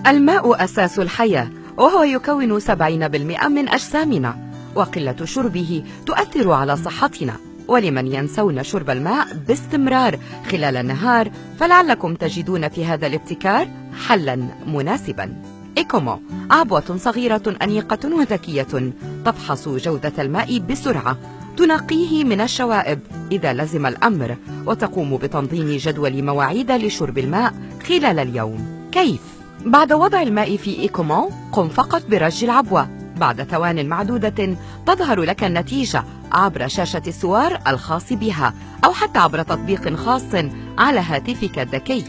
الماء أساس الحياة، وهو يكون 70% من أجسامنا، وقلة شربه تؤثر على صحتنا. ولمن ينسون شرب الماء باستمرار خلال النهار، فلعلكم تجدون في هذا الابتكار حلا مناسبا. إيكومو عبوة صغيرة أنيقة وذكية تفحص جودة الماء بسرعة، تنقيه من الشوائب إذا لزم الأمر، وتقوم بتنظيم جدول مواعيد لشرب الماء خلال اليوم. كيف؟ بعد وضع الماء في إيكومو، قم فقط برج العبوة. بعد ثوان معدودة تظهر لك النتيجة عبر شاشة السوار الخاص بها، أو حتى عبر تطبيق خاص على هاتفك الذكي.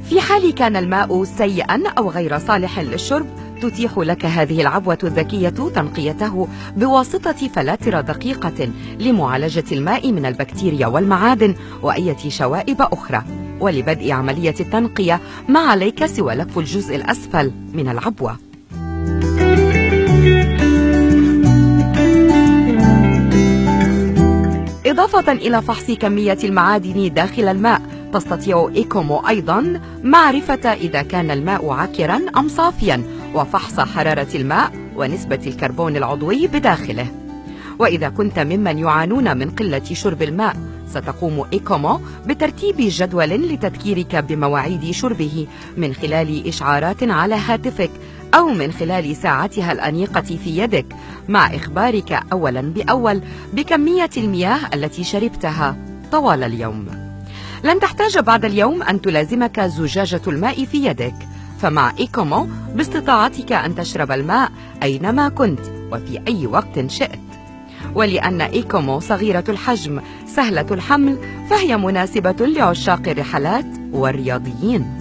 في حال كان الماء سيئا أو غير صالح للشرب، تتيح لك هذه العبوة الذكية تنقيته بواسطة فلاتر دقيقة لمعالجة الماء من البكتيريا والمعادن وأي شوائب أخرى. ولبدء عملية التنقية ما عليك سوى لف الجزء الأسفل من العبوة. إضافة إلى فحص كمية المعادن داخل الماء، تستطيع إيكومو أيضا معرفة إذا كان الماء عكرا أم صافيا، وفحص حرارة الماء ونسبة الكربون العضوي بداخله. وإذا كنت ممن يعانون من قلة شرب الماء، ستقوم إيكومو بترتيب جدول لتذكيرك بمواعيد شربه من خلال إشعارات على هاتفك، أو من خلال ساعتها الأنيقة في يدك، مع إخبارك أولا بأول بكمية المياه التي شربتها طوال اليوم. لن تحتاج بعد اليوم أن تلازمك زجاجة الماء في يدك، فمع إيكومو باستطاعتك أن تشرب الماء أينما كنت وفي أي وقت شئت. ولأن إيكومو صغيرة الحجم سهلة الحمل، فهي مناسبة لعشاق الرحلات والرياضيين.